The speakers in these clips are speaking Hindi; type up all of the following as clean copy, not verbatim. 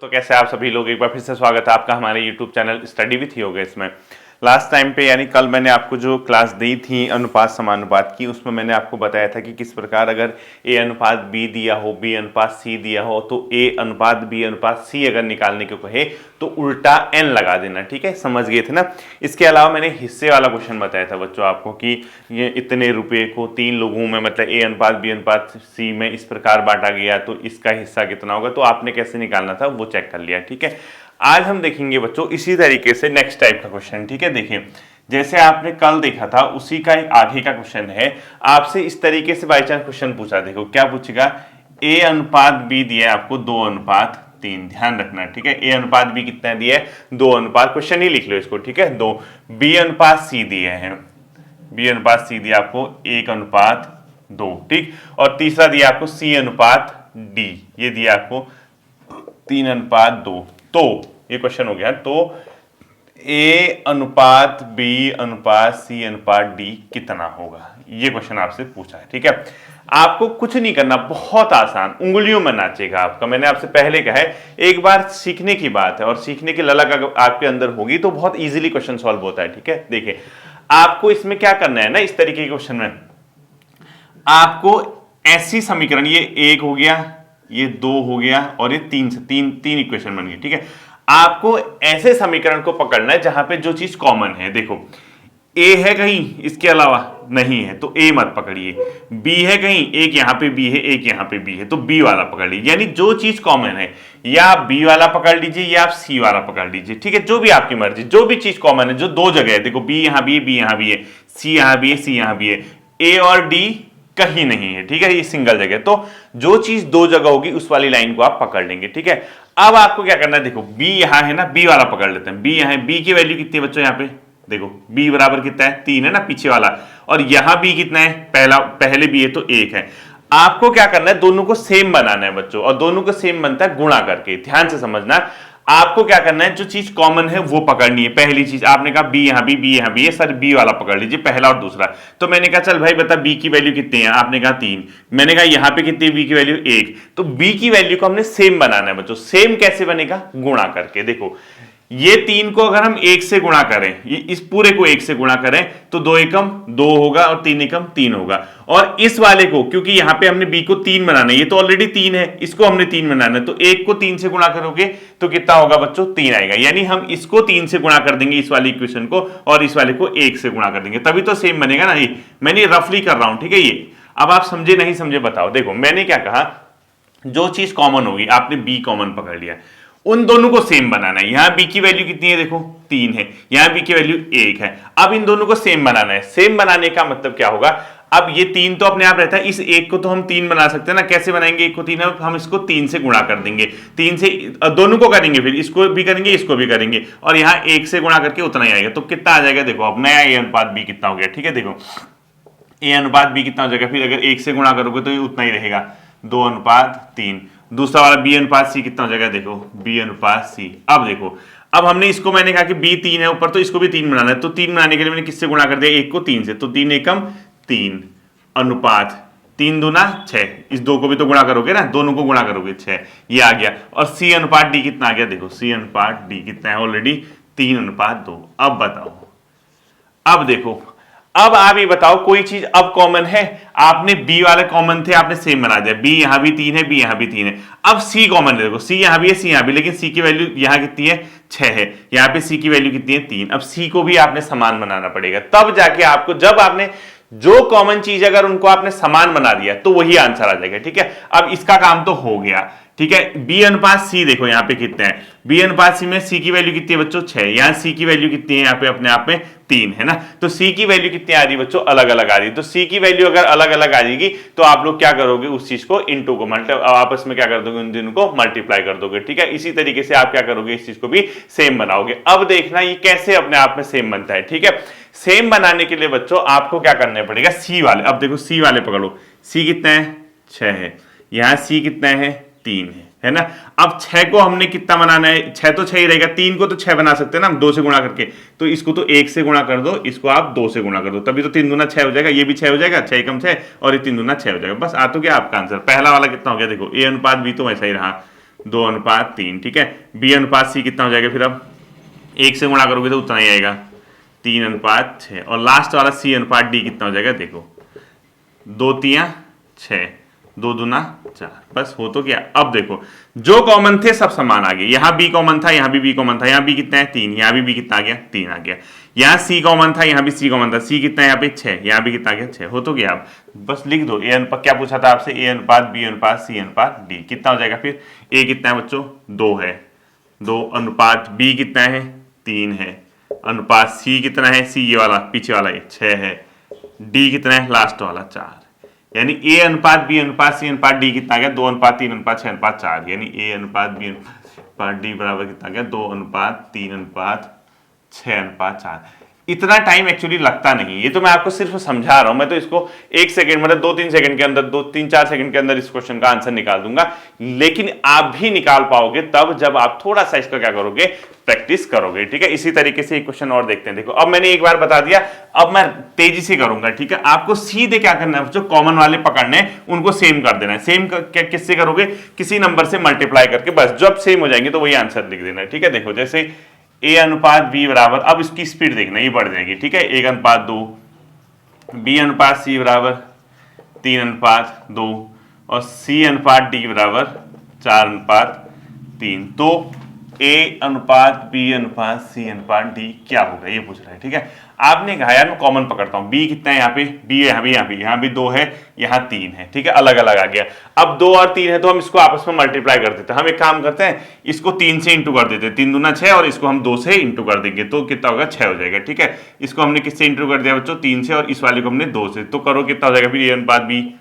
तो कैसे आप सभी लोग, एक बार फिर से स्वागत है आपका हमारे YouTube channel study with yoga. इसमें लास्ट टाइम पे यानी कल मैंने आपको जो क्लास दी थी अनुपात समानुपात की, उसमें मैंने आपको बताया था कि किस प्रकार अगर A अनुपात B दिया हो, B अनुपात C दिया हो, तो A अनुपात B अनुपात C अगर निकालने को कहे तो उल्टा n लगा देना। ठीक है, समझ गए थे ना। इसके अलावा मैंने हिस्से वाला क्वेश्चन बताया था बच्चों आपको कि ये इतने रुपए को 3 लोगों में मतलब A अनुपात B अनुपात C में इस प्रकार बांटा गया तो इसका हिस्सा कितना होगा, तो आपने कैसे निकालना था वो चेक कर लिया। ठीक है, आज हम देखेंगे बच्चों इसी तरीके से नेक्स्ट टाइप का क्वेश्चन। ठीक है, देखिए जैसे आपने कल देखा था उसी का एक आगे का क्वेश्चन है। आपसे इस तरीके से बाई चांस क्वेश्चन पूछा, देखो क्या पूछेगा, A अनुपात B दिया है आपको 2 अनुपात 3, ध्यान रखना। ठीक है, A अनुपात B कितना दिया है 2 अनुपात, क्वेश्चन ही लिख लो इसको। ठीक है, 2। B अनुपात C दिए हैं, B अनुपात C दिया आपको 1 अनुपात 2। ठीक, और तीसरा दिया आपको C अनुपात D, ये दिया आपको 3 अनुपात 2। तो ये क्वेश्चन हो गया, तो A अनुपात B अनुपात C अनुपात D कितना होगा, ये क्वेश्चन आपसे पूछा है। ठीक है, आपको कुछ नहीं करना, बहुत आसान, उंगलियों में नाचेगा आपका। मैंने आपसे पहले कहा है एक बार सीखने की बात है और सीखने की ललक अगर आपके अंदर होगी तो बहुत इजीली क्वेश्चन सॉल्व होता है। ठीक है, देखिए आपको इसमें क्या करना है ना, इस तरीके के क्वेश्चन में आपको ऐसी समीकरण, ये 1 हो गया, ये 2 हो गया और ये 3 से तीन इक्वेशन बन गई। ठीक है, आपको ऐसे समीकरण को पकड़ना है जहां पे जो चीज कॉमन है। देखो A है कहीं इसके अलावा नहीं है तो A मत पकड़िए, B है कहीं, एक यहां पे B है, एक यहां पे B है तो B वाला पकड़ लीजिए। यानी जो चीज कॉमन है या आप B वाला पकड़ लीजिए या आप C वाला पकड़ लीजिए। ठीक है, जो भी आपकी मर्जी, जो भी चीज कॉमन है, जो दो जगह है, देखो B यहां भी है, B यहां भी है, C यहां भी है, C यहां भी है, A और D कहीं नहीं है। ठीक है, ये सिंगल जगह, तो जो चीज दो जगह होगी उस वाली लाइन को आप पकड़ लेंगे। ठीक है, अब आपको क्या करना है, देखो B यहां है ना, B वाला पकड़ लेते हैं। B यहां है, B की वैल्यू कितनी है बच्चों, यहां पे देखो B बराबर कितना है 3 है ना पीछे वाला, और यहां B कितना है, पहले B है तो 1 है। आपको क्या करना है, दोनों को सेम बनाना है बच्चों, और दोनों को सेम बनता है गुणा करके। ध्यान से समझना, आपको क्या करना है, जो चीज कॉमन है वो पकड़नी है। पहली चीज आपने कहा B यहां भी, B यहां भी है, सर B वाला पकड़ लीजिए, पहला और दूसरा। तो मैंने कहा चल भाई बता B की वैल्यू कितनी है, आपने कहा 3, मैंने कहा यहां पे कितनी B की वैल्यू 1, तो B की वैल्यू को हमने सेम बनाना है बच्चों। सेम कैसे बनेगा, गुणा करके। देखो ये 3 को अगर हम 1 से गुणा करें, ये इस पूरे को 1 से गुणा करें तो 2 एकम 2 होगा और 3 एकम 3 होगा। और इस वाले को, क्योंकि यहां पे हमने B को 3 बनाना है, ये तो ऑलरेडी 3 है, इसको हमने 3 बनाना है, तो 1 को 3 से गुणा करोगे तो कितना होगा बच्चों, 3 आएगा। यानी हम इसको 3 से गुणा कर देंगे इस वाली इक्वेशन को, और इस वाले को 1 से गुणा कर देंगे, तभी तो सेम बनेगा ना। ये मैंने रफली कर रहा हूं। ठीक है, ये अब आप समझे नहीं समझे बताओ। देखो मैंने क्या कहा, जो चीज कॉमन होगी, आपने B कॉमन पकड़ लिया, उन दोनों को सेम बनाना है। यहां B की वैल्यू कितनी है, देखो 3 है, यहां B की वैल्यू 1 है। अब इन दोनों को सेम बनाना है। सेम बनाने का मतलब क्या होगा, अब ये 3 तो अपने आप रहता है, इस 1 को तो हम 3 बना सकते हैं ना। कैसे बनाएंगे 1 को 3, हम इसको 3 से गुणा कर देंगे, 3 से दोनों को करेंगे, फिर इसको भी करेंगे, इसको भी करेंगे, और यहां 1 से गुणा करके उतना ही आएगा। तो कितना आ जाएगा, देखो अब नया A अनुपात B कितना हो गया। ठीक है, देखो A अनुपात B कितना हो जाएगा, फिर अगर 1 से गुणा करोगे तो ये उतना ही रहेगा, 2 अनुपात 3। दूसरा वाला B अनुपात C कितना हो जाएगा, देखो B अनुपात C। अब देखो, अब हमने इसको, मैंने कहा कि B 3 है ऊपर, तो इसको भी 3 बनाना है, तो 3 बनाने के लिए मैंने किससे गुणा कर दिया, 1 को 3 से, तो 3 एकम 3 अनुपात 3 दूना 6, इस 2 को भी तो गुणा करोगे ना, दोनों को गुणा करोगे 6, ये आ गया। और C अनुपात D कितना आ गया, देखो C अनुपात D कितना है ऑलरेडी 3 अनुपात 2। अब बताओ, अब देखो, अब आप ये बताओ कोई चीज अब कॉमन है, आपने B वाले कॉमन थे, आपने सेम बना दिया, B यहां भी 3 है, B यहां भी 3 है। अब C कॉमन है, देखो C यहां भी है, C यहां भी, लेकिन C की वैल्यू यहां कितनी है 6 है, यहां पे C की वैल्यू कितनी है 3। अब C को भी आपने समान बनाना पड़ेगा, तब जाके आपको, जब आपने जो कॉमन चीज अगर उनको आपने समान बना दिया तो वही आंसर आ जाएगा। ठीक है, अब इसका काम तो हो गया। ठीक है, B अनुपात C देखो यहाँ पे कितने हैं, B अनुपात C में C की वैल्यू कितनी है बच्चों 6, यहाँ C की वैल्यू कितनी है, यहाँ पे अपने आप में 3 है ना, तो C की वैल्यू कितनी आ रही है बच्चों, अलग अलग आ रही है। तो C की वैल्यू अगर अलग अलग आ जाएगी तो आप लोग क्या करोगे, उस चीज को इनटू को आपस में क्या कर दोगे, उन दोनों को मल्टीप्लाई कर दोगे। ठीक है, इसी तरीके से आप क्या करोगे, इस चीज को भी सेम बनाओगे। अब देखना ये कैसे अपने आप में सेम बनता है। ठीक है, सेम बनाने के लिए बच्चों आपको क्या करना पड़ेगा, C वाले, अब देखो C वाले पकड़ो, C कितना है 6 है, यहाँ C कितना है 3 है ना। अब 6 को हमने कितना बनाना है, 6 तो 6 ही रहेगा, 3 को तो 6 बना सकते हैं ना हम 2 से गुणा करके, तो इसको तो 1 से गुणा कर दो, इसको आप 2 से गुणा कर दो, तभी तो 3 दूना 6 हो जाएगा, ये भी 6 हो जाएगा, 6 कम 6 और ये 3 दूना 6 हो जाएगा। बस आ तो गया आपका आंसर। पहला वाला कितना हो गया, देखो A अनुपात B तो वैसा ही रहा, 2:3, ठीक है। बी अनुपात सी कितना हो जाएगा फिर, अब 1 से गुणा करोगे तो उतना ही आएगा 3:6, और लास्ट वाला सी अनुपात डी कितना हो जाएगा, देखो 2×3=6, 2×2=4, बस हो तो क्या। अब देखो जो कॉमन थे सब समान आ गए, यहाँ बी कॉमन था, यहाँ भी बी कॉमन था, यहाँ बी कितना है 3, यहाँ भी बी कितना आ गया 3 आ गया, यहाँ सी कॉमन था, यहाँ भी सी कॉमन था, सी कितना है यहाँ पे 6, यहाँ भी कितना आ गया 6, हो तो गया। अब बस लिख दो ए अनुपात, क्या पूछा था आपसे, ए अनुपात बी अनुपात सी अनुपात डी कितना हो जाएगा फिर, ए कितना है बच्चों 2 है, 2 अनुपात बी कितना है 3 है, अनुपात सी कितना है, सी ये वाला पीछे वाला 6 है, डी कितना है लास्ट वाला 4, यानी ए अनुपात बी अनुपात सी अनुपात डी कितना आ गया 2:3:6:4, यानी ए अनुपात बी अनुपात डी बराबर कितना आ गया 2:3:6:4। इतना टाइम एक्चुअली लगता नहीं, ये तो मैं आपको सिर्फ समझा रहा हूं, मैं तो इसको 1 सेकंड मतलब 2-3 सेकंड के अंदर 2-3-4 सेकंड के अंदर इस क्वेश्चन का आंसर निकाल दूंगा, लेकिन आप भी निकाल पाओगे तब जब आप थोड़ा सा इसका क्या करोगे, प्रैक्टिस करोगे, ठीक है। इसी तरीके से एक क्वेश्चन और देखते हैं। देखो अब मैंने एक बार बता दिया, अब मैं तेजी से करूंगा, ठीक है। आपको सीधे क्या करना है, जो कॉमन वाले पकड़ने उनको सेम कर देना है। सेम किससे करोगे, किसी नंबर से मल्टीप्लाई करके, बस जब सेम हो जाएंगे तो वही आंसर लिख देना है, ठीक है। देखो जैसे ए अनुपात बी बराबर, अब इसकी स्पीड देखना, ये बढ़ जाएगी, ठीक है, 1:2, बी अनुपात सी बराबर 3:2, और सी अनुपात डी बराबर 4:3। तो ए अनुपात बी अनुपात सी अनुपात डी क्या होगा, ये पूछ रहा है, ठीक है। आपने कहा यार मैं कॉमन पकड़ता हूं, बी कितना है यहाँ पे, बी यहाँ भी 2 है, यहाँ 3 है, ठीक है, अलग अलग आ गया। अब 2 और 3 है तो हम इसको आपस में मल्टीप्लाई कर देते हैं। हम एक काम करते हैं, इसको 3 से इंटू कर देते हैं, 3×2=6, और इसको हम 2 से इंटू कर देंगे तो कितना होगा 6 हो जाएगा, ठीक है। इसको हमने किससे इंटू कर दिया बच्चों, 3 से, और इस वाले को हमने 2 से, तो करो कितना हो जाएगा फिर, ए अनुपात बी,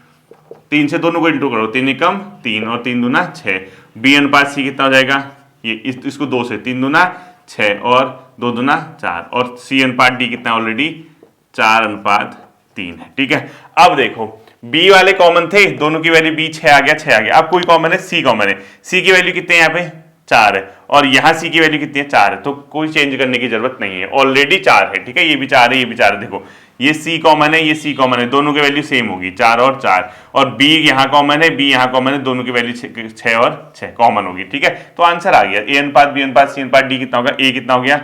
3 से दोनों को इंटू करो, 3 और 3×2=6, बी अनुपात सी कितना हो जाएगा, ये इसको 2 से, 3×2=6 और 2×2=4, और सी अनुपात डी कितना ऑलरेडी 4:3 है, ठीक है। अब देखो बी वाले कॉमन थे, दोनों की वैल्यू बी 6 आ गया, 6 आ गया। अब कोई कॉमन है, सी कॉमन है, सी की वैल्यू कितनी है यहाँ पे 4 है, और यहाँ सी की वैल्यू कितनी है 4 है, तो कोई चेंज करने की जरूरत नहीं है, ऑलरेडी 4 है, ठीक है। ये भी 4 है, ये भी 4 है, देखो ये सी कॉमन है, ये सी कॉमन है, दोनों की वैल्यू सेम होगी 4 और 4, और बी यहाँ कॉमन है, बी यहाँ कॉमन है, दोनों की वैल्यू 6 और 6 कॉमन होगी, ठीक है। तो आंसर आ गया, ए अनुपात बी अनुपात सी अनुपात डी कितना होगा, ए कितना हो गया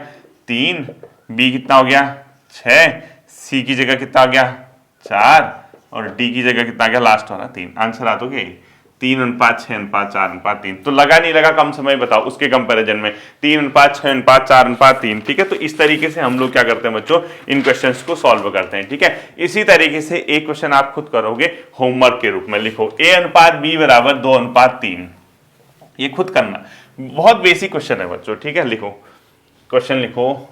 3, बी कितना हो गया 6, सी की जगह कितना आ गया 4, और डी की जगह कितना आ गया लास्ट वाला 3। आंसर आ तो गया 3:6:4:3। तो लगा नहीं लगा, कम समय बताओ उसके कंपैरिजन में 3:6:4:3, ठीक है। तो इस तरीके से हम लोग क्या करते हैं बच्चों, इन क्वेश्चंस को सॉल्व करते हैं, ठीक है। इसी तरीके से एक क्वेश्चन आप खुद करोगे होमवर्क के रूप में, लिखो ए अनुपात बी बराबर 2:3, ये खुद करना, बहुत बेसिक क्वेश्चन है बच्चों, ठीक है। लिखो क्वेश्चन, लिखो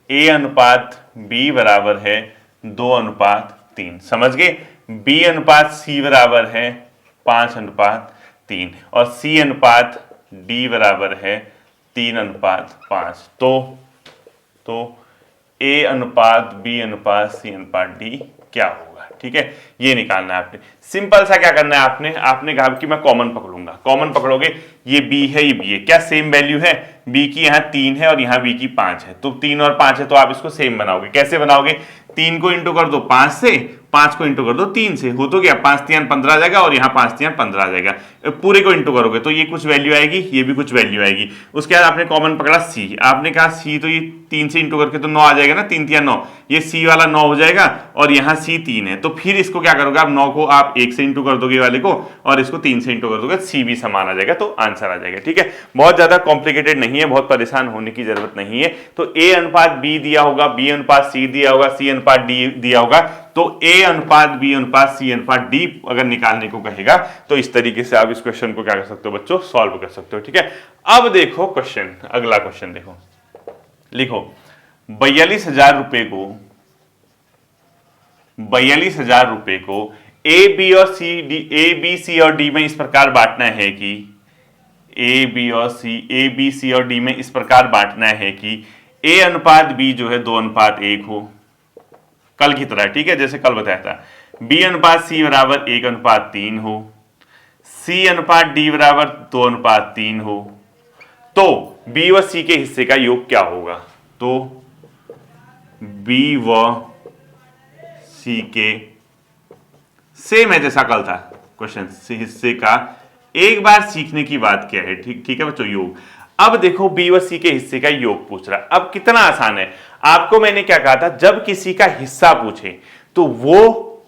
ए अनुपात बी बराबर है 2:3, समझ गए। बी अनुपात सी बराबर है 5:3, और सी अनुपात डी बराबर है 3:5। तो ए अनुपात बी अनुपात सी अनुपात डी क्या होगा, ठीक है। ये निकालना है आपने। सिंपल सा क्या करना है आपने कहा कि मैं कॉमन पकड़ूंगा, कॉमन पकड़ोगे, ये बी है, ये बी है, क्या सेम वैल्यू है, बी की यहाँ 3 है और यहाँ बी की 5 है, तो 3 और 5 है, तो आप इसको सेम बनाओगे। कैसे बनाओगे, 3 को इंटू कर दो 5 से, 5 को इंटू कर दो 3 से, हो तो गया 5×3=15 आ जाएगा, और यहाँ 5×3=15 आ जाएगा। पूरे को इंटू करोगे तो ये कुछ वैल्यू आएगी, ये भी कुछ वैल्यू आएगी। उसके बाद आपने कॉमन पकड़ा सी, आपने कहा सी, तो ये 3 से इंटू करके तो 9 आ जाएगा ना, 3×3=9, ये सी वाला 9 हो जाएगा, और यहाँ सी 3 है, तो फिर इसको क्या करोगे आप, 9 को आप 1 से इंटू कर दोगे वाले को, और इसको 3 से इंटू कर दोगे, सी भी समान आ जाएगा, तो आंसर आ जाएगा, ठीक है। बहुत ज्यादा कॉम्प्लिकेटेड नहीं है, बहुत परेशान होने की जरूरत नहीं है। तो ए अनुपात बी दिया होगा, बी अनुपात सी दिया होगा, सी अनुपात डी दिया होगा, तो ए अनुपात बी अनुपात सी अनुपात डी अगर निकालने को कहेगा तो इस तरीके से आप इस क्वेश्चन को क्या कर सकते हो बच्चों, सॉल्व कर सकते हो, ठीक है। अब देखो क्वेश्चन, अगला क्वेश्चन देखो, लिखो 42,000 रुपए को ए बी सी और डी में इस प्रकार बांटना है कि ए बी सी और डी में इस प्रकार बांटना है कि ए अनुपात बी जो है 2:1 हो, कल की तरह, ठीक है, जैसे कल बताया था। बी अनुपात सी बराबर 1:3 हो, सी अनुपात डी बराबर 2:3 हो, तो बी व सी के हिस्से का योग क्या होगा। तो बी व सी के, सेम है जैसा कल था क्वेश्चन, हिस्से का एक बार सीखने की बात क्या है, ठीक ठीक है बच्चों, योग। अब देखो बी व सी के हिस्से का योग पूछ रहा है। अब कितना आसान है, आपको मैंने क्या कहा था, जब किसी का हिस्सा पूछे तो वो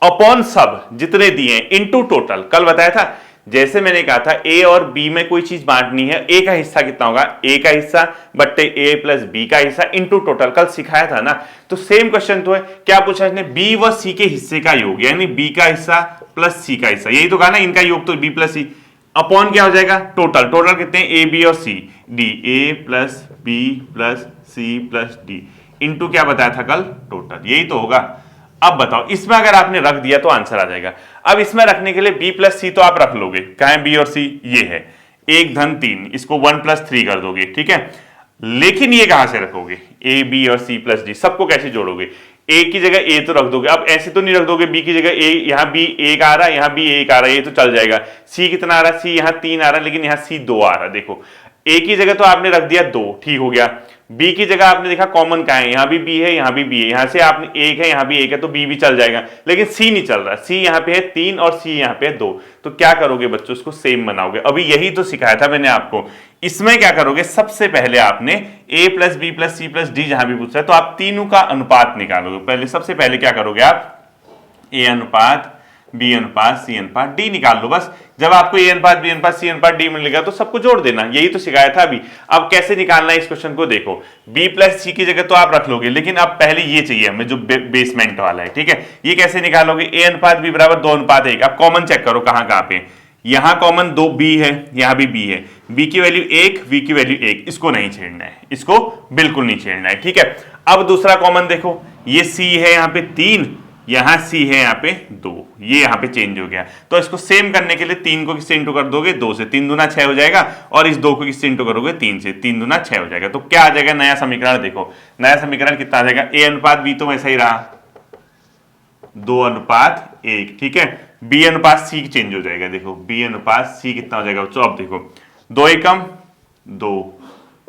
अपॉन सब जितने दिए इनटू टोटल, कल बताया था। जैसे मैंने कहा था ए और बी में कोई चीज बांटनी है, ए का हिस्सा कितना होगा, ए का हिस्सा बट्टे ए प्लस बी का हिस्सा इनटू टोटल, कल सिखाया था ना। तो सेम क्वेश्चन तो है, क्या पूछा इसने, बी व सी के हिस्से का योग, यानी बी का हिस्सा प्लस सी का हिस्सा, यही तो कहा ना, इनका योग तो बी प्लस सी, अपॉन क्या हो जाएगा टोटल, टोटल कितने ए बी और C, D A plus B plus C plus D, into क्या बताया था कल, टोटल, यही तो होगा। अब बताओ इसमें अगर आपने रख दिया तो आंसर आ जाएगा। अब इसमें रखने के लिए b प्लस सी तो आप रख लोगे, कहा है b और c, ये है 1 धन 3, इसको 1 प्लस 3 कर दोगे, ठीक है। लेकिन ये कहां से रखोगे, a b और c प्लस d, सबको कैसे जोड़ोगे, a की जगह a तो रख दोगे, अब ऐसे तो नहीं रख दोगे b की जगह a, यहाँ b 1 आ रहा है, यहाँ b 1 आ रहा है, ये तो चल जाएगा। c कितना आ रहा है, c यहाँ 3 आ रहा है, लेकिन यहाँ c 2 आ रहा है। देखो a की जगह तो आपने रख दिया 2, ठीक हो गया। b की जगह आपने देखा कॉमन कहां है, यहाँ भी b है, यहाँ भी b है, यहाँ से आपने 1 है, यहाँ भी 1 है, तो b भी चल जाएगा, लेकिन c नहीं चल रहा, c यहाँ पे है 3 और c यहाँ पे है 2। तो क्या करोगे बच्चों, इसको सेम बनाओगे। अभी यही तो सिखाया था मैंने आपको। इसमें क्या करोगे, सबसे पहले आपने a plus B plus C plus D जहां भी पूछा है तो आप तीनों का अनुपात निकालोगे। पहले सबसे पहले क्या करोगे आप, a अनुपात बी अनुपात सी अनुपात डी निकाल लो बस। जब आपको ए अनुपात बी अनुपात सी अनुपात डी मिलेगा तो सबको जोड़ देना, यही तो सिखाया था अभी। अब कैसे निकालना है इस क्वेश्चन को, देखो b प्लस सी की जगह तो आप रख लोगे, लेकिन अब पहले ये चाहिए हमें जो बेसमेंट वाला है, ठीक है। ये कैसे निकालोगे, ए अनुपात बी बराबर 2 अनुपात 1। अब कॉमन चेक करो कहां कहां पे, यहां कॉमन 2 b है, यहां भी b है, b की वैल्यू 1, v की वैल्यू 1, इसको नहीं छेड़ना है, इसको बिल्कुल नहीं छेड़ना है, ठीक है। अब दूसरा कॉमन देखो, ये c है यहाँ पे 3, यहां c है यहाँ पे 2, ये यहाँ पे चेंज हो गया। तो इसको सेम करने के लिए 3 को किससे इंटू कर दोगे, 2 से, 3 दूना 6 हो जाएगा, और इस 2 को किससे इंटू करोगे, 3 से, 3 दूना 6 हो जाएगा। तो क्या आ जाएगा नया समीकरण, देखो नया समीकरण कितना आ जाएगा, a अनुपात b तो वैसा ही रहा 2 अनुपात 1, ठीक है। b अनुपात c चेंज हो जाएगा, देखो b अनुपात c कितना हो जाएगा बच्चों, अब देखो 2 एकम 2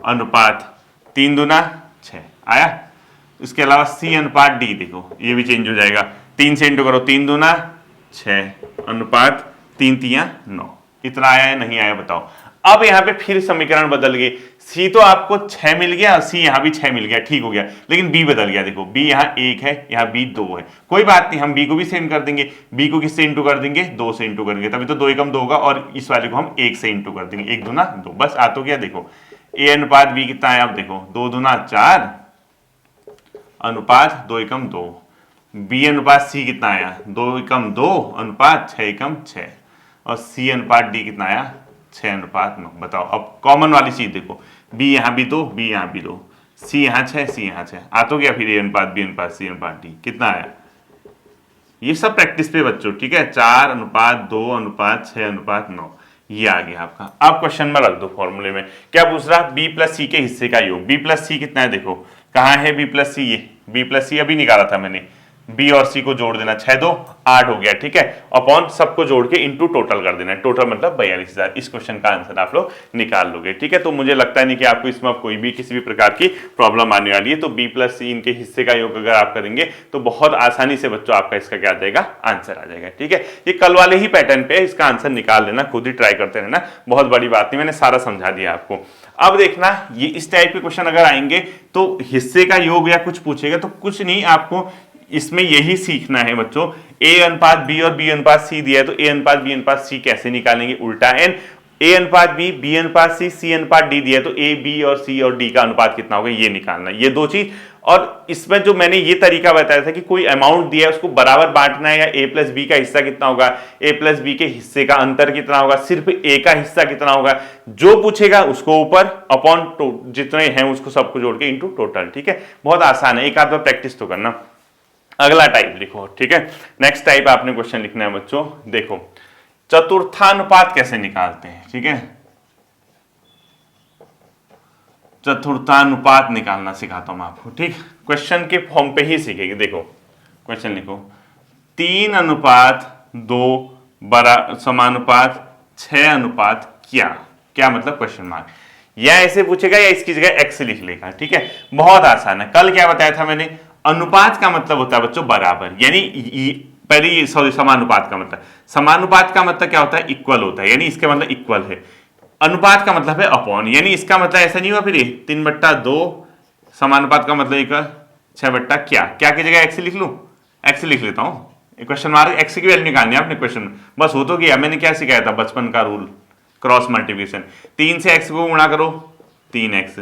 अनुपात 3 दूना 6 आया। इसके अलावा c अनुपात d देखो ये भी चेंज हो जाएगा, 3 से इंटू करो, 3 दूना 6 अनुपात 3 तिया 9, इतना आया है नहीं आया बताओ। अब यहाँ पे फिर समीकरण बदल गए, c तो आपको 6 मिल गया, c यहाँ भी 6 मिल गया, ठीक हो गया, लेकिन b बदल गया। देखो b यहाँ 1 है, यहाँ b 2 है, कोई बात नहीं, हम b को भी सेम कर देंगे। b को किससे इंटू कर देंगे, 2 से इंटू करेंगे, तभी तो 2 एकम 2 होगा, और इस वाले को हम 1 से इंटू कर देंगे, 1 दूना 2, बस आ तो गया। देखो a अनुपात b कितना है, अब देखो 2 दूना 4 अनुपात 2 एकम 2, b अनुपात c कितना आया, 2 एकम 2 अनुपात 6 एकम 6, और c अनुपात d कितना आया, 6 अनुपात 9। बताओ अब कॉमन वाली चीज देखो, b यहाँ भी 2, b यहाँ भी 2, c यहाँ 6, c यहाँ 6, आ तो गया फिर a अनुपात b अनुपात c अनुपात d कितना आया। ये सब प्रैक्टिस पे बच्चों, ठीक है, 4 अनुपात 2 अनुपात 6 अनुपात 9, ये आ गया आपका। अब क्वेश्चन में रख दो फॉर्मूले में, क्या पूछ रहा, b प्लस सी के हिस्से का योग, b प्लस सी कितना है, देखो कहाँ है b प्लस सी, ये b प्लस सी अभी निकाला था मैंने, b और c को जोड़ देना, 6 2 8 हो गया, ठीक है, अपॉन सबको जोड़ के इनटू टोटल कर देना, टोटल मतलब 42,000। इस क्वेश्चन का आंसर आप लोग निकाल लोगे, ठीक है। तो मुझे लगता नहीं कि आपको इसमें कोई भी किसी भी प्रकार की प्रॉब्लम आने वाली है। तो b प्लस सी इनके हिस्से का योग अगर आप करेंगे तो बहुत आसानी से बच्चों आपका इसका क्या आ जाएगा, आंसर आ जाएगा, ठीक है। ये कल वाले ही पैटर्न पे इसका आंसर निकाल लेना, खुद ही ट्राई करते रहना, बहुत बड़ी बात नहीं, मैंने सारा समझा दिया आपको। अब देखना ये इस टाइप के क्वेश्चन अगर आएंगे तो हिस्से का योग या कुछ पूछेगा तो कुछ नहीं, आपको इसमें यही सीखना है बच्चों। a अनुपात b और b अनुपात c दिया है तो a अनुपात b अनुपात c कैसे निकालेंगे, उल्टा n, a अनुपात b b अनुपात c c अनुपात d दिया है तो a b और c और d का अनुपात कितना होगा ये निकालना, ये दो चीज। और इसमें जो मैंने ये तरीका बताया था कि कोई अमाउंट दिया है उसको बराबर बांटना है, या a प्लस बी का हिस्सा कितना होगा, a प्लस बी के हिस्से का अंतर कितना होगा, सिर्फ a का हिस्सा कितना होगा, जो पूछेगा उसको ऊपर अपॉन जितने हैं उसको सबको जोड़ के इंटू टोटल, ठीक है। बहुत आसान है, एक आध बार प्रैक्टिस तो करना। अगला टाइप लिखो, ठीक है, नेक्स्ट टाइप आपने क्वेश्चन लिखना है बच्चों। देखो चतुर्थानुपात कैसे निकालते हैं, ठीक है, चतुर्थानुपात निकालना सिखाता हूं आपको, ठीक। क्वेश्चन के फॉर्म पे ही सीखेंगे। देखो क्वेश्चन लिखो, 3 अनुपात 2 बरा समानुपात 6 अनुपात क्या, क्या मतलब क्वेश्चन मार्क, या ऐसे पूछेगा या इसकी जगह एक्स लिख लेगा, ठीक है, बहुत आसान है। कल क्या बताया था मैंने, अनुपात का मतलब होता है बच्चों बराबर, यानी पहले ये सॉरी समानुपात का मतलब, समानुपात का मतलब क्या होता है, इक्वल होता है, यानी इसका मतलब इक्वल है। अनुपात का मतलब है अपॉन, यानी इसका मतलब ऐसा नहीं हुआ फिर 3/2, समानुपात का मतलब इक्वल 6 क्या, क्या की जगह एक्स लिख लूं, एक्स लिख लेता हूं, क्वेश्चन मार्क, एक्स की वैल्यू निकालनी है आपने क्वेश्चन, बस हो तो गया। मैंने क्या सिखाया था बचपन का रूल, क्रॉस मल्टीप्लिकेशन, 3 से एक्स को गुणा करो 3x,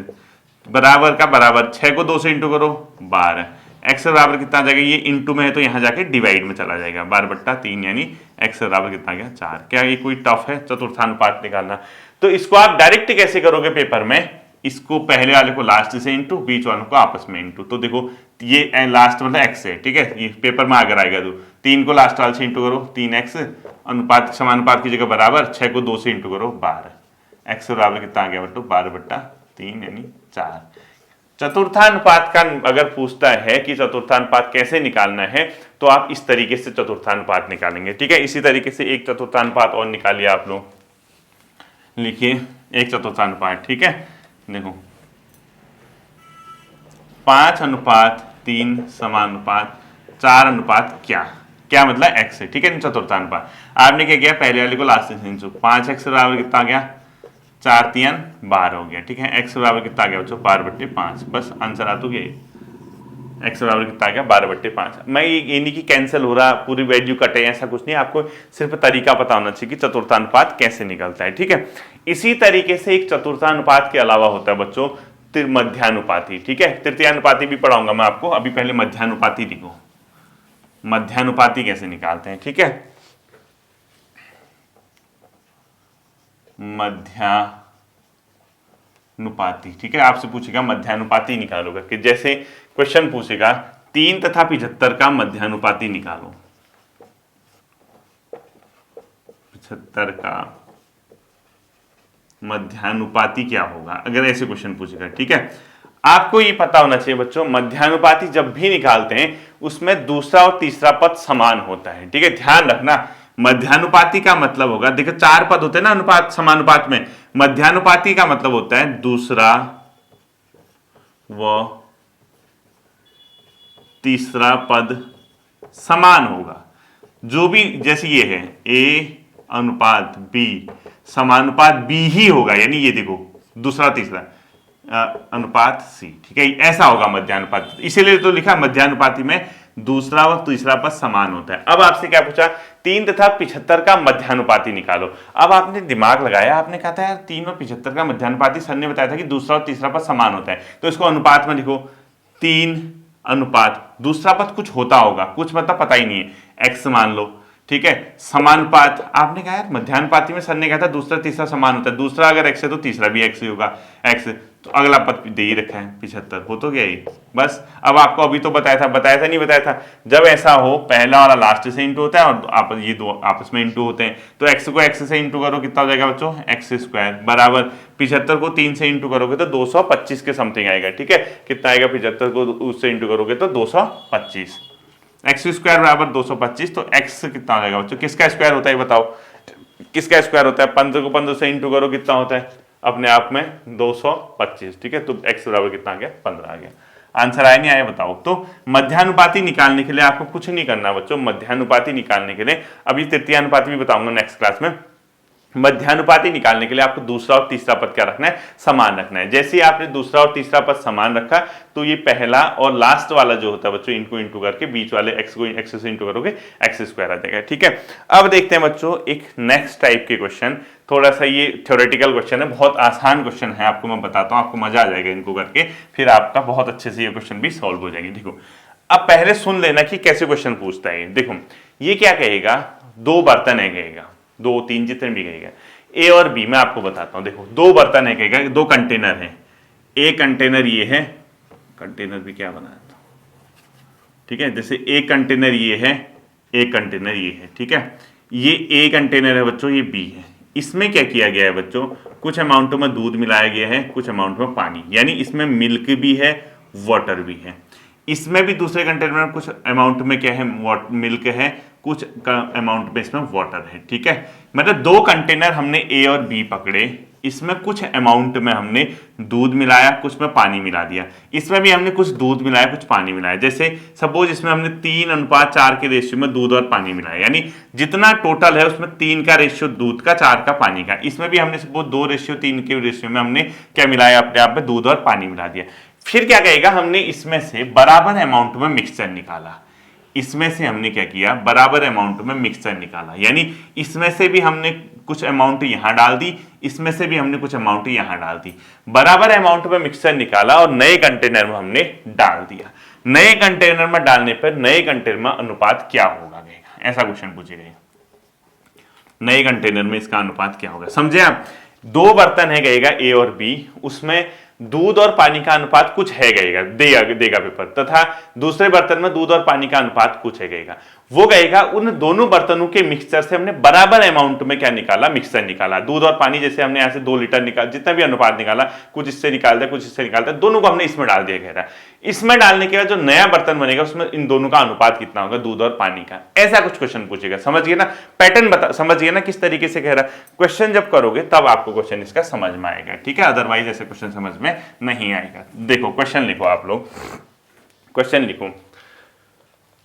बराबर का बराबर, 6 को 2 से इंटू करो 12, एक्स बराबर कितना आ जाएगा, ये इंटू में है तो यहां जाके डिवाइड में चला जाएगा, 12/3, यानी एक्स बराबर कितना आ गया 4। क्या ये कोई टफ है चतुर्थानुपात निकालना? तो इसको आप डायरेक्ट कैसे करोगे पेपर में, इसको पहले वाले को लास्ट से इंटू, बीच वालों को आपस में इंटू। तो देखो ये लास्ट मतलब एक्स है, ठीक है, ये पेपर में अगर आएगा तो 3 को लास्ट वाले से इंटू करो 3x, अनुपात समानुपात की जगह बराबर, 6 को 2 से इंटू करो 12, एक्स बराबर कितना आ गया बट्टू 12/3 यानी 4। चतुर्थानुपात का अगर पूछता है कि चतुर्थानुपात कैसे निकालना है, तो आप इस तरीके से चतुर्थानुपात निकालेंगे, ठीक है। इसी तरीके से एक चतुर्थानुपात और निकालिए आप लोग, लिखिए एक चतुर्थानुपात, ठीक है। देखो 5/3 समानुपात 4 क्या, क्या मतलब x है, ठीक है। चतुर्थानुपात आपने क्या किया, पहले वाले को लास्ट से 5x बराबर कितना आ गया 4 3 12 हो गया, ठीक है। x बराबर कितना आ गया बच्चों 12/5, बस आंसर आ तो गया, x बराबर कितना आ गया 12/5। मैं ये नहीं कि कैंसिल हो रहा, पूरी वैल्यू कटे, ऐसा कुछ नहीं, आपको सिर्फ तरीका पता होना चाहिए कि चतुर्थानुपात कैसे निकलता है, ठीक है। इसी तरीके से एक चतुर्थानुपात के अलावा होता है बच्चों मध्यानुपाती, ठीक है। तृतीयानुपाती भी पढ़ाऊंगा मैं आपको, अभी पहले मध्यानुपाती लिखो, मध्यानुपाती कैसे निकालते हैं, ठीक है। मध्यानुपाती, ठीक है, आपसे पूछेगा मध्यानुपाती निकालो करके, जैसे क्वेश्चन पूछेगा 3 तथा 75 का मध्यानुपाती निकालो, 75 का मध्यानुपाती क्या होगा, अगर ऐसे क्वेश्चन पूछेगा, ठीक है। आपको ये पता होना चाहिए बच्चों, मध्यानुपाती जब भी निकालते हैं उसमें दूसरा और तीसरा पद समान होता है, ठीक है, ध्यान रखना। मध्यानुपाती का मतलब होगा, देखो 4 पद होते हैं ना अनुपात समानुपात में, मध्यानुपाती का मतलब होता है दूसरा व तीसरा पद समान होगा, जो भी, जैसे ये है a अनुपात b समानुपात b ही होगा, यानी ये देखो दूसरा तीसरा अनुपात c, ठीक है, ऐसा होगा मध्यानुपाती, इसीलिए तो लिखा मध्यानुपाती में दूसरा व तीसरा पद समान होता है। अब आपसे क्या पूछा, 3 तथा 75 का मध्यानुपाती निकालो। अब आपने दिमाग लगाया, आपने कहा था यार 3 और 75 का मध्यानुपाती, सर ने बताया था कि दूसरा और तीसरा पद समान होता है, तो इसको अनुपात में लिखो, 3 अनुपात दूसरा पद कुछ होता होगा, कुछ मतलब पता ही नहीं है, x मान लो, ठीक है। समानुपात आपने कहा यार मध्यानुपाती में सर ने कहा था दूसरा तीसरा समान होता है, दूसरा अगर x है तो तीसरा भी x ही होगा, x, तो अगला पद दे ही रखा है 75, हो तो गया ही बस। अब आपको अभी तो बताया था नहीं बताया था, जब ऐसा हो पहला वाला लास्ट से इंटू होता है और आप ये दो आपस में इंटू होते हैं, तो x को x से इंटू करो कितना हो जाएगा बच्चों x² बराबर 75 को 3 से इंटू करोगे तो 225 के समथिंग आएगा, ठीक है। कितना आएगा 75 को उससे इंटू करोगे तो 225, x² बराबर 225, तो x कितना हो जाएगा बच्चों, किसका स्क्वायर होता है बताओ, किसका स्क्वायर होता है, 15 को 15 से इंटू करो कितना होता है अपने आप में 225, ठीक है। तो x बराबर कितना आ गया 15 आ गया, आंसर आया नहीं आया बताओ। तो मध्यानुपाती निकालने के लिए आपको कुछ नहीं करना बच्चों, मध्यानुपाती निकालने के लिए, अभी तृतीयानुपाती भी बताऊंगा नेक्स्ट क्लास में। मध्यानुपाती निकालने के लिए आपको दूसरा और तीसरा पद क्या रखना है, समान रखना है। जैसे ही आपने दूसरा और तीसरा पद समान रखा तो ये पहला और लास्ट वाला जो होता है बच्चों, इनको इंटू करके बीच वाले x को x से इंटू करोगे x² आ जाएगा, ठीक है। अब देखते हैं बच्चों एक नेक्स्ट टाइप के क्वेश्चन, थोड़ा सा ये थ्योरेटिकल क्वेश्चन है, बहुत आसान क्वेश्चन है, आपको मैं बताता हूँ, आपको मजा आ जाएगा इनको करके, फिर आपका बहुत अच्छे से ये क्वेश्चन भी सॉल्व हो जाएंगे। देखो अब पहले सुन लेना कि कैसे क्वेश्चन पूछता है। देखो ये क्या कहेगा, 2 बर्तन है कहेगा, 2 3 जितने भी कहेगा, ए और बी, मैं आपको बताता हूं। देखो 2 बर्तन है कहेगा, 2 कंटेनर है, एक कंटेनर ये है, कंटेनर भी क्या बनाया था, ठीक है, जैसे एक कंटेनर ये है, एक कंटेनर ये है, ठीक है, ये ए कंटेनर है बच्चों, ये बी है। इसमें क्या किया गया है बच्चों, कुछ अमाउंटों में दूध मिलाया गया है, कुछ अमाउंट में पानी, यानी इसमें मिल्क भी है वाटर भी है। इसमें भी दूसरे कंटेनर में कुछ अमाउंट में क्या है, मिल्क है, कुछ अमाउंट में इसमें वाटर है, ठीक है। मतलब 2 कंटेनर हमने ए और बी पकड़े, इसमें कुछ अमाउंट में हमने दूध मिलाया, कुछ में पानी मिला दिया। इसमें भी हमने कुछ दूध मिलाया, कुछ पानी मिलाया। जैसे सपोज इसमें हमने 3:4 के रेशियो में दूध और पानी मिलाया, यानी जितना टोटल है उसमें 3 का रेशियो दूध का, 4 का पानी का। इसमें भी हमने सपोज 2:3 के रेशियो में हमने क्या मिलाया, अपने आप में दूध और पानी मिला दिया। फिर क्या कहेगा, हमने इसमें से बराबर अमाउंट में मिक्सचर निकाला। इसमें से हमने क्या किया, बराबर अमाउंट में मिक्सचर निकाला, यानी इसमें से भी हमने कुछ अमाउंट यहां डाल दी, इसमें से भी हमने कुछ अमाउंट यहां डाल दी। बराबर अमाउंट में मिक्सचर निकाला और नए कंटेनर में हमने डाल दिया। नए कंटेनर में डालने पर नए कंटेनर में अनुपात क्या होगा, ऐसा क्वेश्चन पूछेगा। नए कंटेनर में इसका अनुपात क्या होगा, समझे आप। 2 बर्तन है गएगा ए और बी, उसमें दूध और पानी का अनुपात कुछ है गएगा, देगा पेपर, तथा दूसरे बर्तन में दूध और पानी का अनुपात कुछ है गएगा। वो गएगा उन दोनों बर्तनों के मिक्सचर से हमने बराबर अमाउंट में क्या निकाला, मिक्सचर निकाला। दूध और पानी जैसे हमने यहाँ से 2 लीटर निकाला, जितना भी अनुपात निकाला, कुछ इससे निकाल दिया, कुछ इससे निकाल दिया, दोनों को हमने इसमें डाल दिया। कह रहा है इसमें डालने के बाद जो नया बर्तन बनेगा उसमें इन दोनों का अनुपात कितना होगा, दूध और पानी का। ऐसा कुछ क्वेश्चन पूछेगा, समझ गए ना, पैटर्न समझ गए ना किस तरीके से कह रहा। क्वेश्चन जब करोगे तब आपको क्वेश्चन इसका समझ में आएगा, ठीक है, अदरवाइज ऐसे क्वेश्चन समझ में नहीं आएगा। देखो क्वेश्चन लिखो, आप लोग क्वेश्चन लिखो।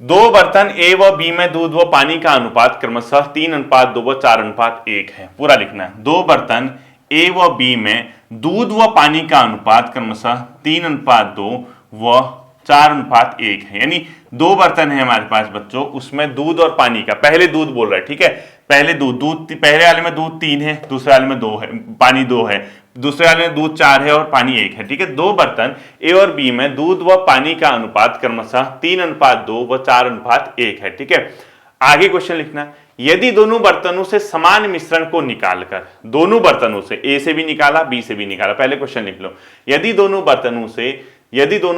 2 बर्तन ए व बी में दूध व पानी का अनुपात क्रमशः 3:2 व 4:1 है। पूरा लिखना है। 2 बर्तन ए व बी में दूध व पानी का अनुपात क्रमशः 3:2 व 4:1 है, यानी 2 बर्तन है हमारे पास बच्चों, उसमें दूध और पानी का, पहले दूध बोल रहा है, ठीक है, पहले दूध पहले वाले में दूध 3 है, दूसरे वाले में 2 है, पानी 2 है, दूसरे वाले में दूध 4 है और पानी 1 है, ठीक है। 2 बर्तन ए और बी में दूध व पानी का अनुपात क्रमशः 3:2 व 4:1 है, ठीक है। आगे क्वेश्चन लिखना, यदि दोनों बर्तनों से समान मिश्रण को निकालकर, दोनों बर्तनों से, ए से भी निकाला, बी से भी निकाला, पहले क्वेश्चन लिख लो, यदि दोनों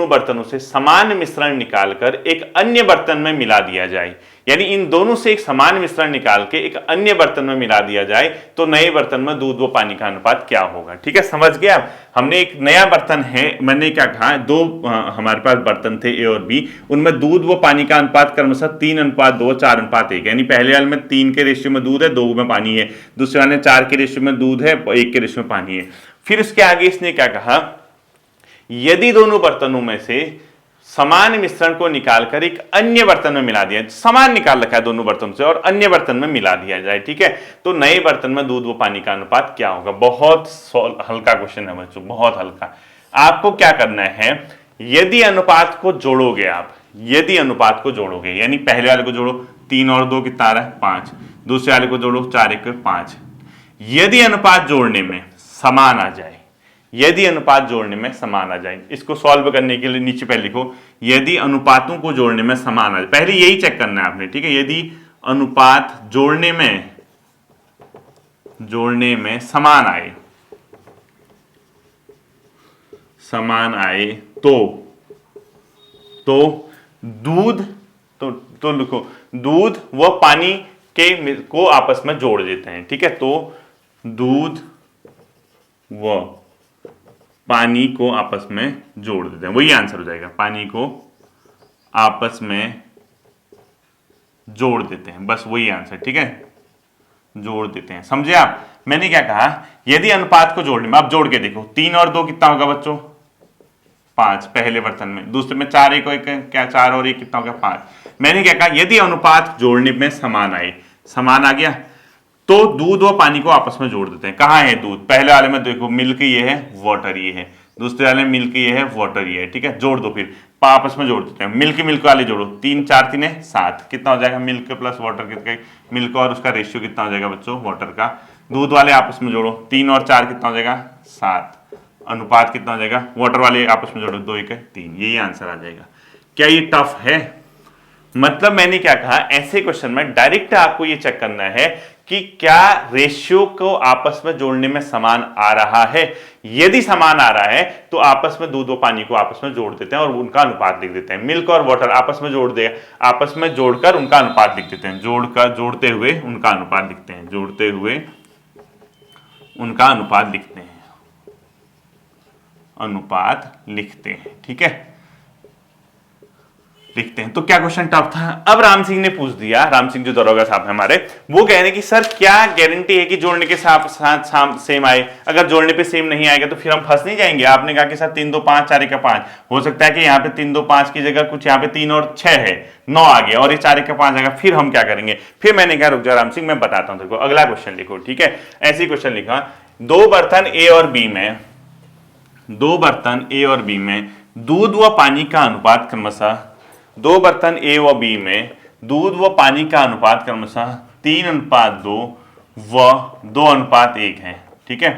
बर्तनों से समान मिश्रण निकालकर एक अन्य बर्तन में मिला दिया जाए, यानी इन दोनों से एक समान मिश्रण निकाल के एक अन्य बर्तन में मिला दिया जाए, तो नए बर्तन में दूध व पानी का अनुपात क्या होगा, ठीक है, समझ गया। हमने एक नया बर्तन है, मैंने क्या कहा, 2 हमारे पास बर्तन थे ए और बी, उनमें दूध व पानी का अनुपात क्रमशः 3:2 4:1, यानी पहले वाले में 3 के रेशियो में दूध है, 2 में पानी है, दूसरे वाले में 4 के रेशियो में दूध है, 1 के रेशियो में पानी है। फिर उसके आगे इसने क्या कहा, यदि दोनों बर्तनों में से समान मिश्रण को निकालकर एक अन्य बर्तन में मिला दिया, समान निकाल रखा है दोनों बर्तनों से और अन्य बर्तन में मिला दिया जाए, ठीक है, तो नए बर्तन में दूध व पानी का अनुपात क्या होगा। बहुत हल्का क्वेश्चन है बच्चों, बहुत हल्का। आपको क्या करना है, यदि अनुपात को जोड़ोगे आप, यदि अनुपात को जोड़ोगे, यानी पहले वाले को जोड़ो, 3 और 2 कितना आ रहा है, 5, दूसरे वाले को जोड़ो, 4 1 5, यदि अनुपात जोड़ने में समान आ जाए, यदि अनुपात जोड़ने में समान आ जाए, इसको सॉल्व करने के लिए नीचे पहले लिखो, यदि अनुपातों को जोड़ने में समान आ जाए, पहले यही चेक करना है आपने, ठीक है। यदि अनुपात जोड़ने में समान आए तो दूध, तो लिखो, दूध व पानी को आपस में जोड़ देते हैं, ठीक है, तो दूध व पानी को आपस में जोड़ देते हैं, वही आंसर हो जाएगा, पानी को आपस में जोड़ देते हैं, बस वही आंसर, ठीक है, जोड़ देते हैं, समझे आप। मैंने क्या कहा, यदि अनुपात को जोड़ने में, आप जोड़ के देखो, 3 और 2 कितना होगा बच्चों, 5 पहले बर्तन में, दूसरे में 4 1 क्या, 4 और 1 कितना होगा, 5। मैंने क्या कहा, यदि अनुपात जोड़ने में समान आए, समान आ गया, तो दूध व पानी को आपस में जोड़ देते हैं। कहाँ है दूध, पहले वाले में देखो मिल्क ये है, वाटर ये है, दूसरे वाले में मिल्क ये है, वाटर ये है, ठीक है, जोड़ दो, फिर आपस में जोड़ देते हैं। मिल्क वाले जोड़ो, 3 4 3 है 7, कितना हो जाएगा, मिल्क प्लस वाटर कितना, मिल्क और उसका रेशियो कितना हो जाएगा बच्चों, वाटर का। दूध वाले आपस में जोड़ो, 3 और 4 कितना हो जाएगा, 7, अनुपात कितना हो जाएगा, वाटर वाले आपस में जोड़ो, 2 1 3, यही आंसर आ जाएगा। क्या ये टफ है, मतलब मैंने क्या कहा, ऐसे क्वेश्चन में डायरेक्ट आपको ये चेक करना है कि क्या रेशियो को आपस में जोड़ने में समान आ रहा है। यदि समान आ रहा है तो आपस में दूध व पानी को आपस में जोड़ देते हैं और उनका अनुपात लिख देते हैं। मिल्क और वाटर आपस में जोड़ दे, आपस में जोड़कर उनका अनुपात लिख देते हैं, जोड़ते हुए उनका अनुपात लिखते हैं, जोड़ते हुए उनका अनुपात लिखते हैं, अनुपात लिखते हैं, ठीक है। लिखते हैं। तो क्या क्वेश्चन टफ था। अब राम सिंह ने पूछ दिया, राम सिंह जो दरोगा साहब है हमारे, वो कह रहे हैं कि सर क्या गारंटी है कि जोड़ने के साथ सेम आए, अगर जोड़ने पे सेम नहीं आएगा तो फिर हम फंस नहीं जाएंगे। आपने कहा कि सर 3 2 5 4 1 5, हो सकता है कि यहाँ पे 3 2 5 की जगह कुछ यहाँ पे 3 और 6 है, 9 आ गया और ये 4 1 5 आएगा, फिर हम क्या करेंगे। फिर मैंने कहा रुक जा राम सिंह मैं बताता हूँ, देखो अगला क्वेश्चन लिखो, ठीक है। ऐसी क्वेश्चन लिखा, दो बर्तन ए और बी में, दो बर्तन ए और बी में दूध व पानी का अनुपात क्रमशः, दो बर्तन ए व बी में दूध व पानी का अनुपात क्रमशः 3:2 व 2:1 है, ठीक है।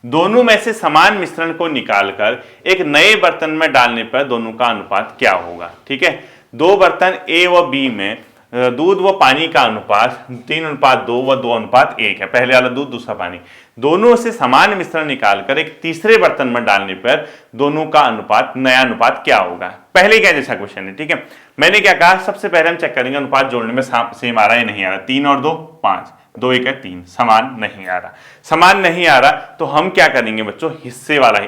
दोनों में से समान मिश्रण को निकालकर एक नए बर्तन में डालने पर दोनों का अनुपात क्या होगा, ठीक है। दो बर्तन ए व बी में दूध व पानी का अनुपात 3:2 व 2:1 है, पहले वाला दूध दूसरा पानी, दोनों से समान मिश्रण निकालकर एक तीसरे बर्तन में डालने पर दोनों का अनुपात, नया अनुपात क्या होगा। पहले क्या जैसा क्वेश्चन है, ठीक है। मैंने क्या कहा, सबसे पहले हम चेक करेंगे अनुपात जोड़ने में सेम आ रहा है नहीं आ रहा। 3 और 2 5, 2 1 3, समान नहीं आ रहा। समान नहीं आ रहा तो हम क्या करेंगे बच्चों, हिस्से वाला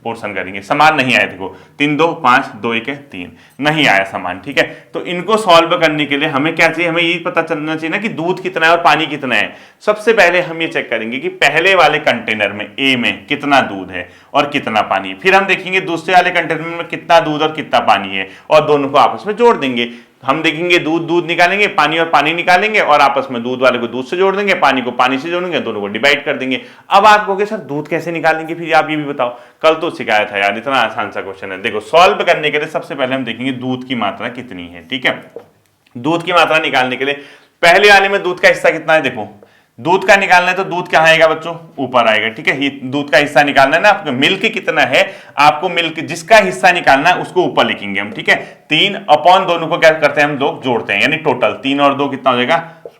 पोर्शन करेंगे। समान नहीं आया, देखो 3 2 5, 2 1 3, नहीं आया समान, ठीक है। तो इनको सॉल्व करने के लिए हमें क्या चाहिए, हमें ये पता चलना चाहिए ना कि दूध कितना है और पानी कितना है। सबसे पहले हम ये चेक करेंगे कि पहले वाले कंटेनर में ए में कितना दूध है और कितना पानी, फिर हम देखेंगे दूसरे वाले कंटेनर में कितना दूध और कितना पानी है और दोनों को आपस में जोड़ देंगे। हम देखेंगे दूध निकालेंगे, पानी और पानी निकालेंगे और आपस में दूध वाले को दूध से जोड़ देंगे, पानी को पानी से जोड़ेंगे, दोनों को डिवाइड कर देंगे। अब आप कहोगे सर दूध कैसे निकालेंगे, फिर आप ये भी बताओ, कल तो सिखाया था यार, इतना आसान सा क्वेश्चन है। देखो सॉल्व करने के लिए सबसे पहले हम देखेंगे दूध की मात्रा कितनी है, ठीक है। दूध की मात्रा निकालने के लिए पहले वाले में दूध का हिस्सा कितना है, देखो दूध का निकालना है तो दूध कहां आएगा बच्चों, ऊपर आएगा, ठीक है। दूध का हिस्सा निकालना है ना आपको, मिल्क कितना है, आपको मिल्क जिसका हिस्सा निकालना है उसको ऊपर लिखेंगे हम, ठीक है। 3 अपॉन दोनों को क्या करते हैं हम लोग, जोड़ते हैं, यानी टोटल 3 और 2 कितना हो जाएगा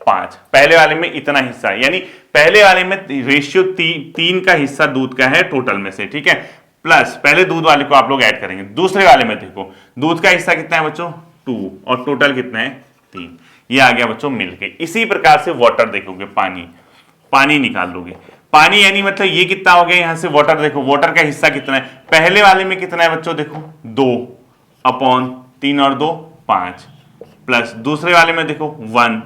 5। पहले वाले में इतना हिस्सा, यानी पहले वाले में रेशियो 3 का हिस्सा दूध का है टोटल में से, ठीक है। प्लस पहले दूध वाले को आप लोग ऐड करेंगे, दूसरे वाले में देखो दूध का हिस्सा कितना है बच्चों 2 और टोटल कितना है 3, ये आ गया बच्चों मिलके। इसी प्रकार से वाटर देखोगे, पानी निकाल लोगे, पानी यानी मतलब ये कितना हो गया, यहां से वाटर देखो, वाटर का हिस्सा कितना है, पहले वाले में कितना है बच्चों, देखो 2 अपॉन 3 और 2 5, प्लस दूसरे वाले में देखो 1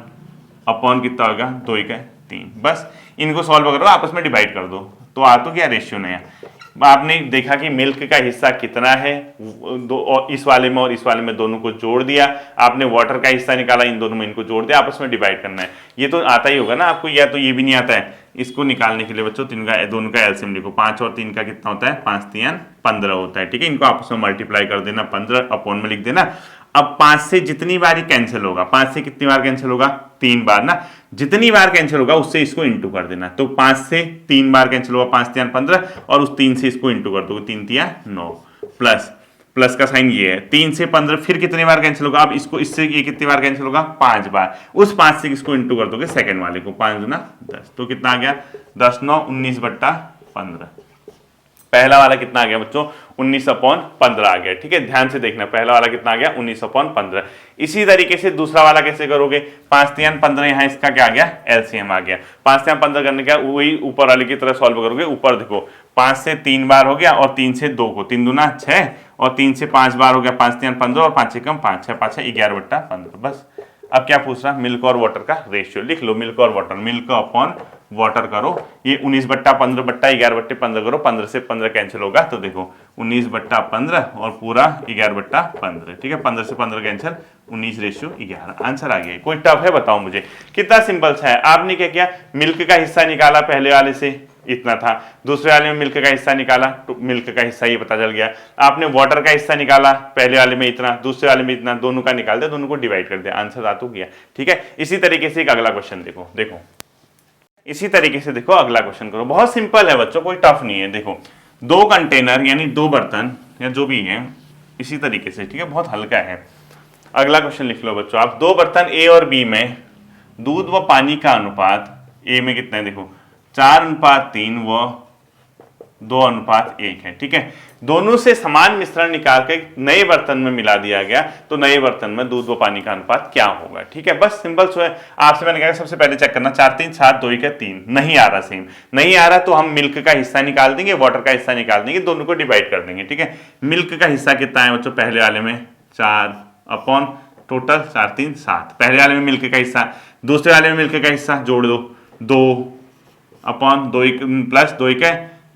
अपॉन कितना होगा 2 1 3। बस इनको सॉल्व करो, आपस में डिवाइड कर दो तो आ तो क्या रेशियो नया। आपने देखा कि मिल्क का हिस्सा कितना है, इस वाले में और इस वाले में दोनों को जोड़ दिया, आपने वाटर का हिस्सा निकाला, इन दोनों में इनको जोड़ दिया, आपस में डिवाइड करना है। ये तो आता ही होगा ना आपको, या तो ये भी नहीं आता है। इसको निकालने के लिए बच्चों दोनों का एलसीएम लिखो, 5 और 3 का कितना होता है, 5 3 15 होता है, ठीक है। इनको आपस में मल्टीप्लाई कर देना, 15 अपॉन में लिख देना। अब 5 से जितनी बार ही कैंसिल होगा, 5 से कितनी बार कैंसिल होगा, 3 बार ना, जितनी बार कैंसिल होगा उससे इसको इंटू कर देना। तो 5 से 3 बार कैंसिल होगा, 5 3 15 और उस 3 से इसको इंटू कर दो, 3 3 9, प्लस का साइन ये है, 3 से 15 फिर कितनी बार कैंसिल होगा, अब इसको इससे ये कितनी बार कैंसिल होगा 5 बार, उस 5 से इसको इंटू कर दोगे सेकंड वाले को, 5 गुना 10, तो कितना आ गया 10 9 19/15। पहला वाला कितना आ गया बच्चों 19/15 आ गया, ठीक है। ध्यान से देखना, पहला वाला कितना आ गया 19/15। इसी तरीके से दूसरा वाला कैसे करोगे, 5 3 15, यहाँ इसका क्या आ गया एलसीएम आ गया। 5 3 15 करने का वही ऊपर वाले की तरह सॉल्व करोगे। ऊपर देखो 5 से 3 बार हो गया और 3 से 2 को, 3 दूना 6 और 3 से 5 बार हो गया, 5 3 15 और 5 1 5, 6 5 11/15। बस अब क्या पूछ रहा, मिल्क और वाटर का रेशियो लिख लो, मिल्क और वाटर, मिल्क अपॉन वाटर करो, ये 19/15/11/15 करो, 15 से 15 कैंसिल होगा तो देखो 19/15 और पूरा 11/15, ठीक है। 15 से 15 कैंसिल, 19:11, आंसर आ गया। कोई टफ है बताओ मुझे, कितना सिंपल सा है। आपने क्या किया, मिल्क का हिस्सा निकाला, पहले वाले से इतना था, दूसरे वाले में मिल्क का हिस्सा निकाला तो मिल्क का हिस्सा ये पता चल गया। आपने वाटर का हिस्सा निकाला, पहले वाले में इतना, दूसरे वाले में इतना, दोनों का निकाल दिया, दोनों को डिवाइड कर दिया, आंसर आ तो गया, ठीक है। इसी तरीके से एक अगला क्वेश्चन देखो इसी तरीके से देखो अगला क्वेश्चन करो, बहुत सिंपल है बच्चों, कोई टफ नहीं है। देखो 2 कंटेनर यानी 2 बर्तन या जो भी है, इसी तरीके से, ठीक है, बहुत हल्का है। अगला क्वेश्चन लिख लो बच्चों आप, 2 बर्तन ए और बी में दूध व पानी का अनुपात, ए में कितना है देखो 4:3 व 2:1 है, ठीक है। दोनों से समान मिश्रण निकाल के नए बर्तन में मिला दिया गया तो नए बर्तन में दूध व पानी का अनुपात क्या होगा, ठीक है। बस सिंपल सो है। आपसे मैंने कहा सबसे पहले चेक करना, 4 3 7 2 1 3, नहीं आ रहा, सेम नहीं आ रहा तो हम मिल्क का हिस्सा निकाल देंगे, वाटर का हिस्सा निकाल देंगे, दोनों को डिवाइड कर देंगे, ठीक है। मिल्क का हिस्सा कितना है बच्चों, पहले वाले में 4 अपॉन टोटल 4 3 7, पहले वाले में मिल्क का हिस्सा, दूसरे वाले में मिल्क का हिस्सा जोड़ दो 2 अपॉन 2 प्लस 2 1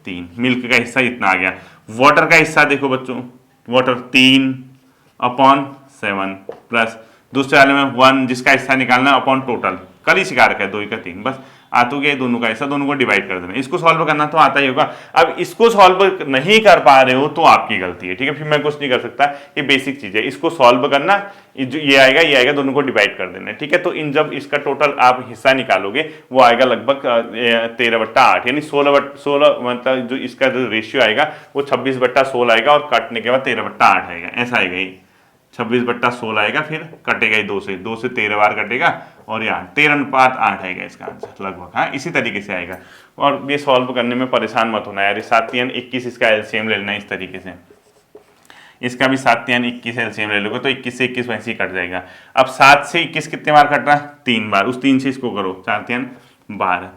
3, मिल्क का हिस्सा इतना आ गया। वाटर का हिस्सा देखो बच्चों, वाटर 3 अपॉन 7 प्लस दूसरे वाले में 1 जिसका हिस्सा निकालना अपॉन टोटल, कल ही सिखा रखा है 2 1 3, बस आ तो गया दोनों का हिस्सा, दोनों को डिवाइड कर देना। इसको सॉल्व करना तो आता ही होगा। अब इसको सॉल्व नहीं कर पा रहे हो तो आपकी गलती है, ठीक है, फिर मैं कुछ नहीं कर सकता, ये बेसिक चीज है। इसको सॉल्व करना, ये आएगा दोनों को डिवाइड कर देना, ठीक है। तो इन जब इसका टोटल आप हिस्सा निकालोगे वो आएगा लगभग 13/8, यानी 16 मतलब जो इसका जो रेशियो आएगा वो 26/16 आएगा, और काटने के बाद 13/8 आएगा, ऐसा आएगा ये 26/16 आएगा, फिर कटेगा ही 2 से 13 बार कटेगा, और यहाँ 13/8 आएगा इसका आंसर लगभग। हाँ, इसी तरीके से आएगा। और ये सॉल्व करने में परेशान मत होना यार, 7 3 21 इसका एलसीएम ले लेना इस तरीके से, इसका भी 7 3 21 एलसीएम ले लोगे तो 21 से 21 वैसे ही कट जाएगा। अब 7 से 21 कितने बार कट रहा है? 3 बार, उस 3 से इसको करो 4 3 12,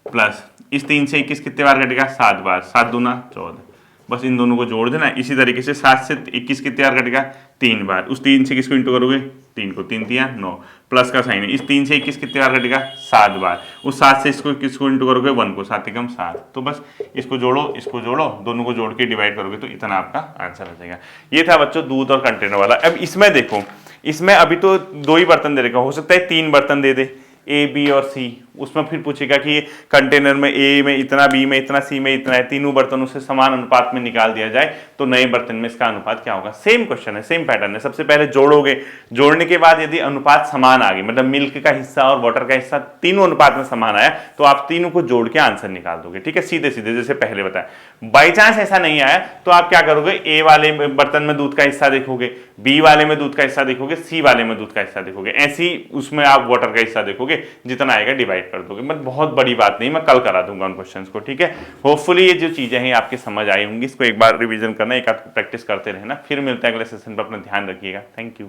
प्लस इस 3 से 21 कितने बार कटेगा? 7 बार, 7 दूना 14, बस इन दोनों को जोड़ देना। इसी तरीके से 7 से 21 कितने बार कटेगा? 3 बार, उस 3 से किसको इंटू करोगे? 3 को, 3 3 9, प्लस का साइन है, इस 3 से 21 कितने बार कटेगा? 7 बार, उस 7 से इसको किसको इंटू करोगे? 1 को, 7 एकम 7, तो बस इसको जोड़ो, दोनों को जोड़ के डिवाइड करोगे तो इतना आपका आंसर आ जाएगा। ये था बच्चों दूध और कंटेनर वाला। अब इसमें देखो, इसमें अभी तो 2 ही बर्तन दे रखा, हो सकता है 3 बर्तन दे दे, ए बी और सी। उसमें फिर पूछेगा कि कंटेनर में ए में इतना, बी में इतना, सी में इतना है, तीनों बर्तनों से समान अनुपात में निकाल दिया जाए तो नए बर्तन में इसका अनुपात क्या होगा? सेम क्वेश्चन है, सेम पैटर्न है। सबसे पहले जोड़ोगे, जोड़ने के बाद यदि अनुपात समान आ गई, मतलब मिल्क का हिस्सा और वाटर का हिस्सा तीनों अनुपात में समान आया, तो आप तीनों को जोड़ के आंसर निकाल दोगे, ठीक है, सीधे सीधे जैसे पहले बताया। बाई चांस ऐसा नहीं आया तो आप क्या करोगे? ए वाले बर्तन में दूध का हिस्सा देखोगे, बी वाले में दूध का हिस्सा देखोगे, सी वाले में दूध का हिस्सा देखोगे, ऐसी उसमें आप वाटर का हिस्सा देखोगे, जितना आएगा डिवाइड कर दोगे। मतलब बहुत बड़ी बात नहीं, मैं कल करा दूंगा उन क्वेश्चंस को, ठीक है। होपफुली ये जो चीजें हैं आपके समझ आई होंगी, इसको एक बार रिवीजन करना, एक आध प्रैक्टिस करते रहना। फिर मिलते हैं अगले सेशन पर, अपना ध्यान रखिएगा। Thank you.